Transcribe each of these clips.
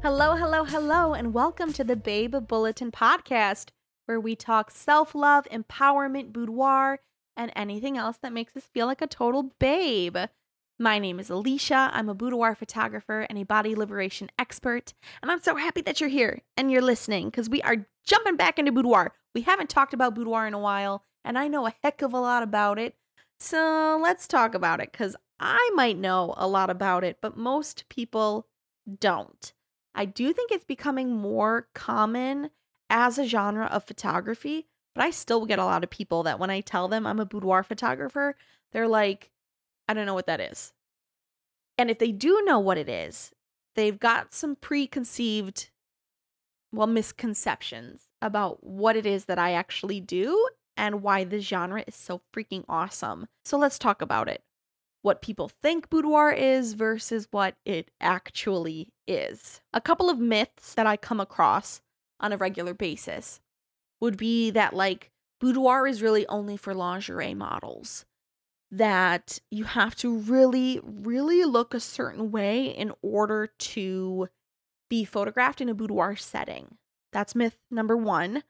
Hello, hello, hello, and welcome to the Babe Bulletin podcast, where we talk self-love, empowerment, boudoir, and anything else that makes us feel like a total babe. My name is Alicia. I'm a boudoir photographer and a body liberation expert, and I'm so happy that you're here and you're listening because we are jumping back into boudoir. We haven't talked about boudoir in a while, and I know a heck of a lot about it. So let's talk about it because I might know a lot about it, but most people don't. I do think it's becoming more common as a genre of photography, but I still get a lot of people that when I tell them I'm a boudoir photographer, they're like, I don't know what that is. And if they do know what it is, they've got some misconceptions about what it is that I actually do and why this genre is so freaking awesome. So let's talk about it. What people think boudoir is versus what it actually is. A couple of myths that I come across on a regular basis would be that, like, boudoir is really only for lingerie models, that you have to really, really look a certain way in order to be photographed in a boudoir setting. That's myth number one.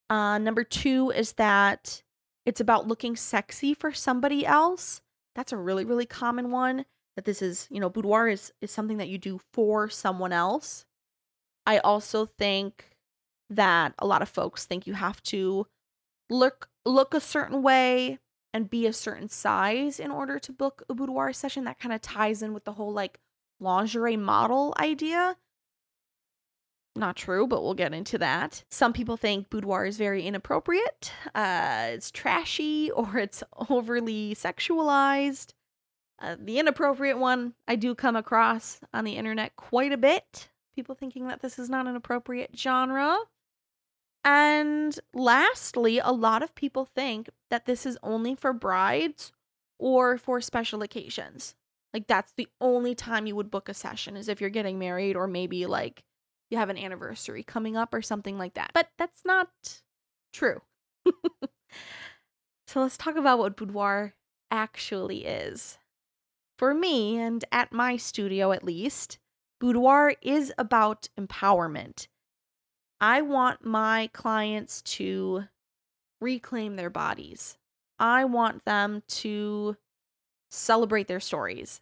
Number two is that it's about looking sexy for somebody else. That's a really, really common one. That this is, boudoir is something that you do for someone else. I also think that a lot of folks think you have to look a certain way and be a certain size in order to book a boudoir session. That kind of ties in with the whole like lingerie model idea. Not true, but we'll get into that. Some people think boudoir is very inappropriate. It's trashy or it's overly sexualized. The inappropriate one I do come across on the internet quite a bit. People thinking that this is not an appropriate genre. And lastly, a lot of people think that this is only for brides or for special occasions. Like that's the only time you would book a session is if you're getting married or maybe like you have an anniversary coming up or something like that. But that's not true. So let's talk about what boudoir actually is. For me, and at my studio at least, boudoir is about empowerment. I want my clients to reclaim their bodies. I want them to celebrate their stories.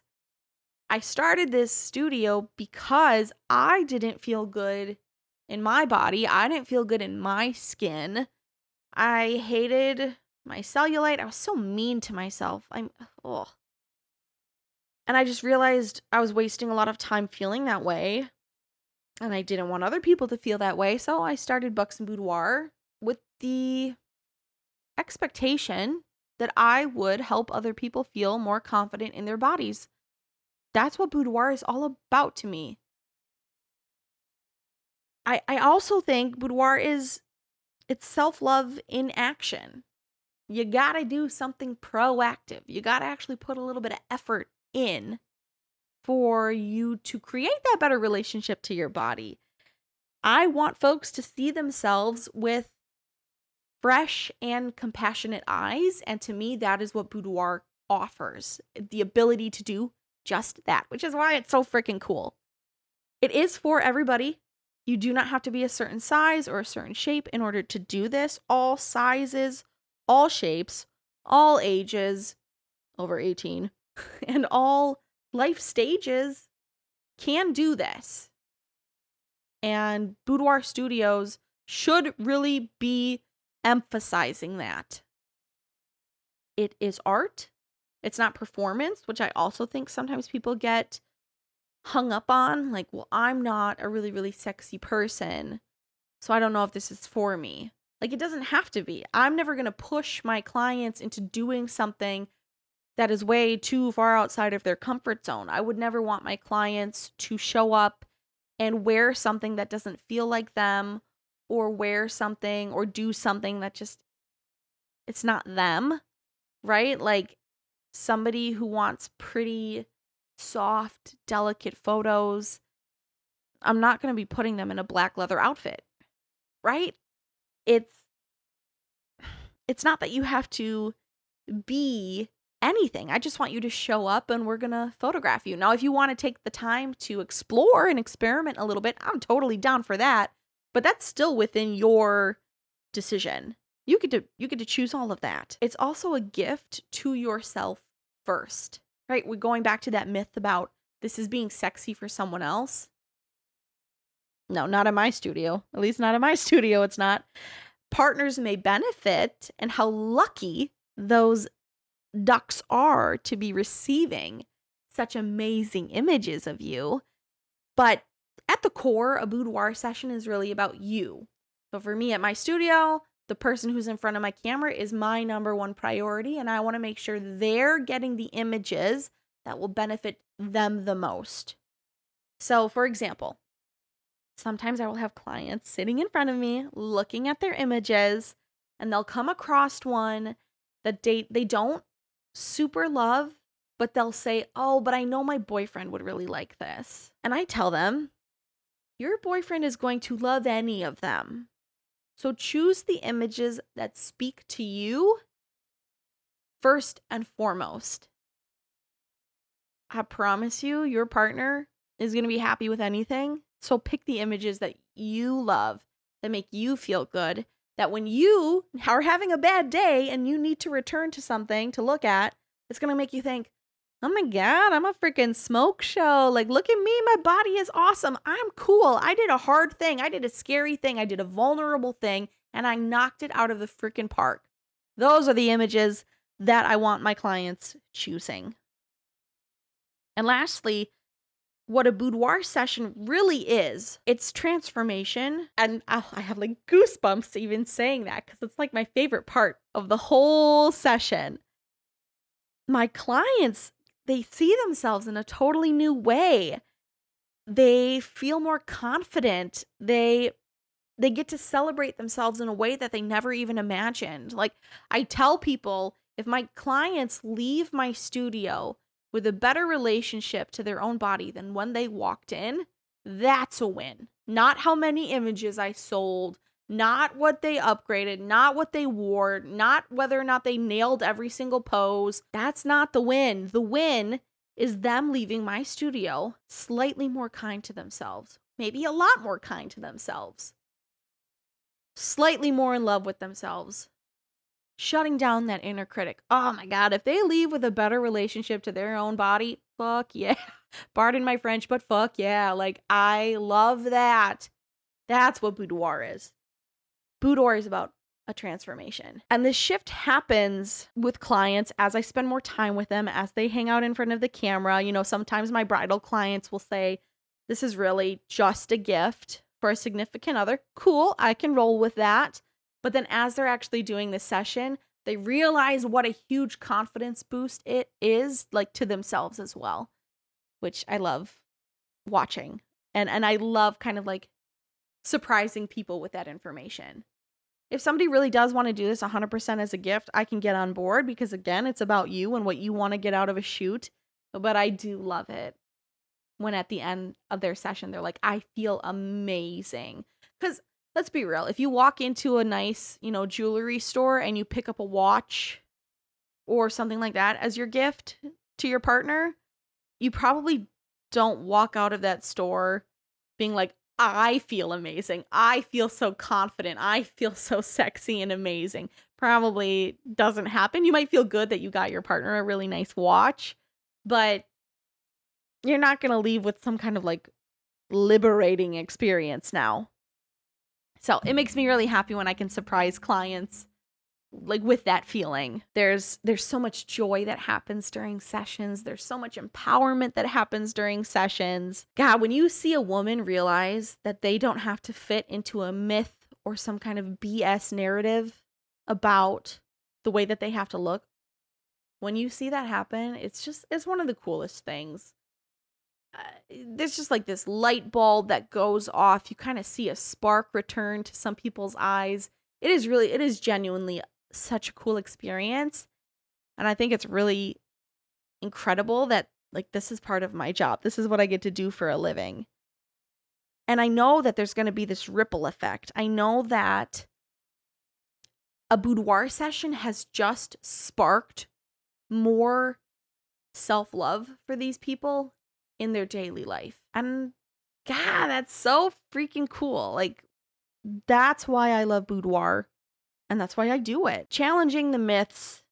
I started this studio because I didn't feel good in my body. I didn't feel good in my skin. I hated my cellulite. I was so mean to myself. Oh. And I just realized I was wasting a lot of time feeling that way. And I didn't want other people to feel that way. So I started Bucks and Boudoir with the expectation that I would help other people feel more confident in their bodies. That's what boudoir is all about to me. I also think boudoir it's self-love in action. You gotta do something proactive. You gotta actually put a little bit of effort in for you to create that better relationship to your body. I want folks to see themselves with fresh and compassionate eyes. And to me, that is what boudoir offers the ability to do just that, which is why it's so freaking cool. It is for everybody. You do not have to be a certain size or a certain shape in order to do this. All sizes, all shapes, all ages, over 18, and all life stages can do this. And boudoir studios should really be emphasizing that. It is art. It's not performance, which I also think sometimes people get hung up on. Like, well, I'm not a really, really sexy person, so I don't know if this is for me. Like, it doesn't have to be. I'm never going to push my clients into doing something that is way too far outside of their comfort zone. I would never want my clients to show up and wear something that doesn't feel like them or wear something or do something that just it's not them, right? Like somebody who wants pretty, soft, delicate photos, I'm not going to be putting them in a black leather outfit, right? It's it's not that you have to be anything. I just want you to show up and we're going to photograph you. Now, if you want to take the time to explore and experiment a little bit, I'm totally down for that. But that's still within your decision. You get to choose all of that. It's also a gift to yourself first, right? We're going back to that myth about this is being sexy for someone else. No, not in my studio. At least not in my studio, it's not. Partners may benefit, and how lucky those ducks are to be receiving such amazing images of you. But at the core, a boudoir session is really about you. So for me at my studio, the person who's in front of my camera is my number one priority, and I want to make sure they're getting the images that will benefit them the most. So, for example, sometimes I will have clients sitting in front of me looking at their images, and they'll come across one that they don't super love, but they'll say, "Oh, but I know my boyfriend would really like this." And I tell them, your boyfriend is going to love any of them. So choose the images that speak to you first and foremost. I promise you, your partner is going to be happy with anything. So pick the images that you love, that make you feel good, that when you are having a bad day and you need to return to something to look at, it's going to make you think, oh my God, I'm a freaking smoke show. Like, look at me. My body is awesome. I'm cool. I did a hard thing. I did a scary thing. I did a vulnerable thing, and I knocked it out of the freaking park. Those are the images that I want my clients choosing. And lastly, what a boudoir session really is, it's transformation. And I have like goosebumps even saying that because it's like my favorite part of the whole session. My clients, they see themselves in a totally new way. They feel more confident. They get to celebrate themselves in a way that they never even imagined. Like, I tell people, if my clients leave my studio with a better relationship to their own body than when they walked in, that's a win. Not how many images I sold, not what they upgraded, not what they wore, not whether or not they nailed every single pose. That's not the win. The win is them leaving my studio slightly more kind to themselves, maybe a lot more kind to themselves, slightly more in love with themselves, shutting down that inner critic. Oh my God, if they leave with a better relationship to their own body, fuck yeah. Pardon my French, but fuck yeah. Like, I love that. That's what boudoir is. Boudoir is about a transformation. And this shift happens with clients as I spend more time with them, as they hang out in front of the camera. You know, sometimes my bridal clients will say, this is really just a gift for a significant other. Cool, I can roll with that. But then as they're actually doing the session, they realize what a huge confidence boost it is, like, to themselves as well, which I love watching. And I love kind of like surprising people with that information. If somebody really does want to do this 100% as a gift, I can get on board because, again, it's about you and what you want to get out of a shoot. But I do love it when at the end of their session, they're like, I feel amazing. Because let's be real. If you walk into a nice, jewelry store and you pick up a watch or something like that as your gift to your partner, you probably don't walk out of that store being like, I feel amazing. I feel so confident. I feel so sexy and amazing. Probably doesn't happen. You might feel good that you got your partner a really nice watch, but you're not going to leave with some kind of like liberating experience now. So it makes me really happy when I can surprise clients like with that feeling. There's so much joy that happens during sessions. There's so much empowerment that happens during sessions. God, when you see a woman realize that they don't have to fit into a myth or some kind of BS narrative about the way that they have to look, when you see that happen, it's one of the coolest things. There's just like this light bulb that goes off. You kind of see a spark return to some people's eyes. It is genuinely such a cool experience. And I think it's really incredible that like this is part of my job. This is what I get to do for a living. And I know that there's going to be this ripple effect. I know that a boudoir session has just sparked more self-love for these people in their daily life. And God, that's so freaking cool. Like, that's why I love Boudoir, and that's why I do it. Challenging the myths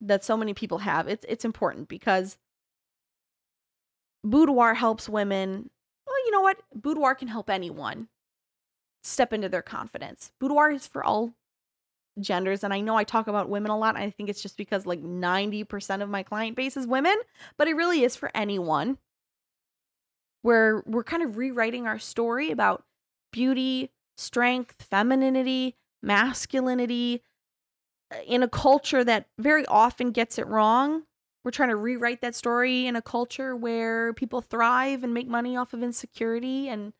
that so many people have, it's important because Boudoir helps women. Well, you know what? Boudoir can help anyone step into their confidence. Boudoir is for all genders, and I know I talk about women a lot. I think it's just because like 90% of my client base is women, but it really is for anyone. Where we're kind of rewriting our story about beauty, strength, femininity, masculinity in a culture that very often gets it wrong. We're trying to rewrite that story in a culture where people thrive and make money off of insecurity, and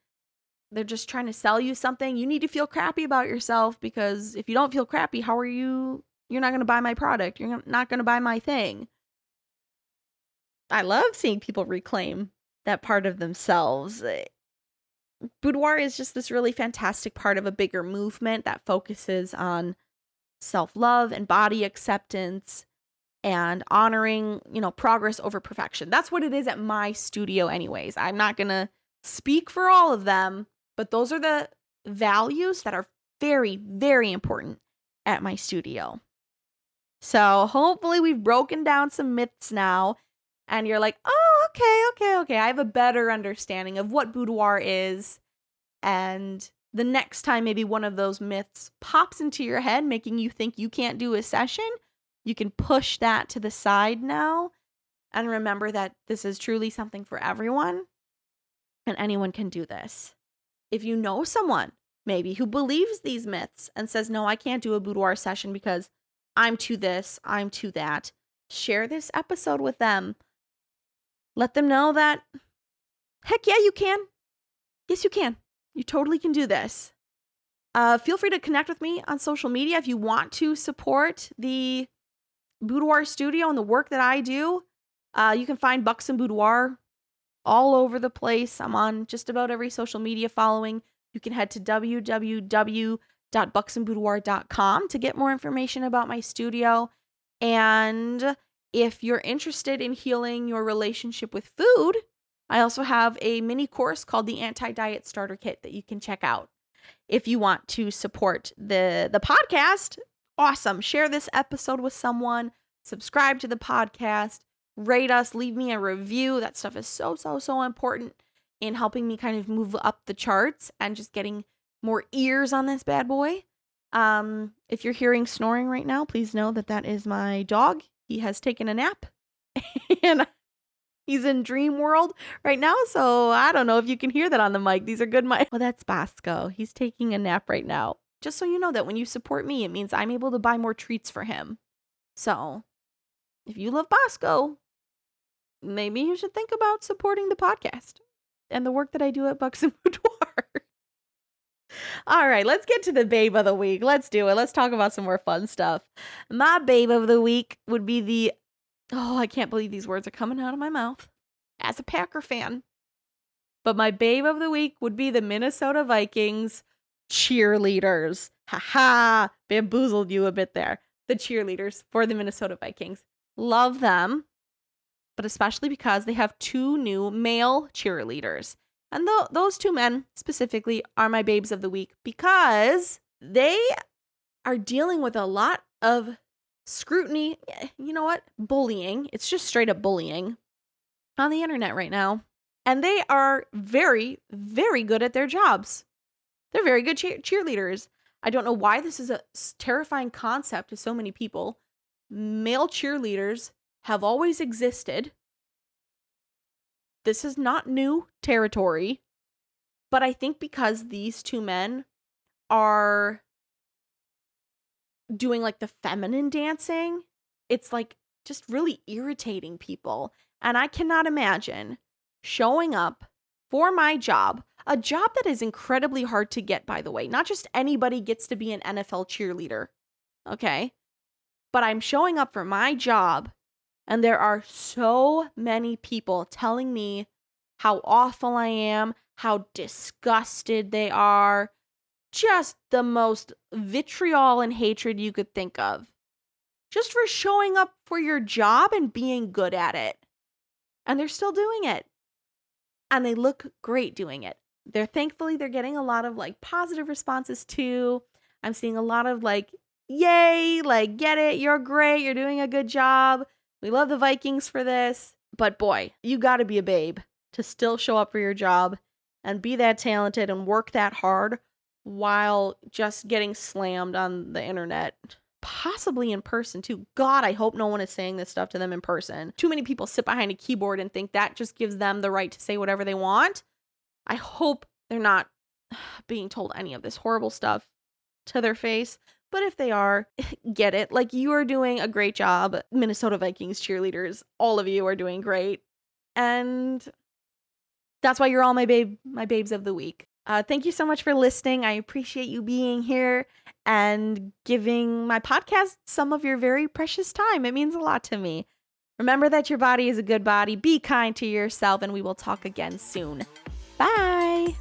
they're just trying to sell you something. You need to feel crappy about yourself, because if you don't feel crappy, how are you're not going to buy my product. You're not going to buy my thing. I love seeing people reclaim that part of themselves. Boudoir is just this really fantastic part of a bigger movement that focuses on self-love and body acceptance and honoring, progress over perfection. That's what it is at my studio anyways. I'm not going to speak for all of them, but those are the values that are very, very important at my studio. So hopefully we've broken down some myths now, and you're like, oh, okay. I have a better understanding of what boudoir is. And the next time maybe one of those myths pops into your head, making you think you can't do a session, you can push that to the side now and remember that this is truly something for everyone, and anyone can do this. If you know someone maybe who believes these myths and says, no, I can't do a boudoir session because I'm too this, I'm too that, share this episode with them. Let them know that, heck yeah, you can. Yes, you can. You totally can do this. Feel free to connect with me on social media if you want to support the Boudoir Studio and the work that I do. You can find Bucks and Boudoir all over the place. I'm on just about every social media following. You can head to www.bucksandboudoir.com to get more information about my studio. And if you're interested in healing your relationship with food, I also have a mini course called the Anti-Diet Starter Kit that you can check out. If you want to support the podcast, awesome. Share this episode with someone, subscribe to the podcast, rate us, leave me a review. That stuff is so, so, so important in helping me kind of move up the charts and just getting more ears on this bad boy. If you're hearing snoring right now, please know that that is my dog. He has taken a nap and he's in dream world right now, so I don't know if you can hear that on the mic. These are good mic. Well, that's Bosco. He's taking a nap right now. Just so you know that when you support me, it means I'm able to buy more treats for him. So, if you love Bosco, maybe you should think about supporting the podcast and the work that I do at Bucks and Boudoir. All right, let's get to the babe of the week. Let's do it. Let's talk about some more fun stuff. My babe of the week would be the... Oh, I can't believe these words are coming out of my mouth as a Packer fan. But my babe of the week would be the Minnesota Vikings cheerleaders. Ha, bamboozled you a bit there. The cheerleaders for the Minnesota Vikings. Love them, but especially because they have two new male cheerleaders. And those two men specifically are my babes of the week because they are dealing with a lot of scrutiny. You know what? Bullying. It's just straight up bullying on the internet right now. And they are very, very good at their jobs. They're very good cheerleaders. I don't know why this is a terrifying concept to so many people. Male cheerleaders have always existed. This is not new territory. But I think because these two men are doing like the feminine dancing, it's like just really irritating people. And I cannot imagine showing up for my job, a job that is incredibly hard to get, by the way. Not just anybody gets to be an NFL cheerleader, okay? But I'm showing up for my job, and there are so many people telling me how awful I am, how disgusted they are, just the most vitriol and hatred you could think of. just for showing up for your job and being good at it. And they're still doing it. And they look great doing it. Thankfully they're getting a lot of like positive responses too. I'm seeing a lot of like, yay, like get it, you're great, you're doing a good job. We love the Vikings for this. But boy, you got to be a babe to still show up for your job and be that talented and work that hard while just getting slammed on the internet. Possibly in person too. God, I hope no one is saying this stuff to them in person. Too many people sit behind a keyboard and think that just gives them the right to say whatever they want. I hope they're not being told any of this horrible stuff to their face. But if they are, get it. Like, you are doing a great job. Minnesota Vikings cheerleaders, all of you are doing great. And that's why you're all my babes of the week. Thank you so much for listening. I appreciate you being here and giving my podcast some of your very precious time. It means a lot to me. Remember that your body is a good body. Be kind to yourself, and we will talk again soon. Bye.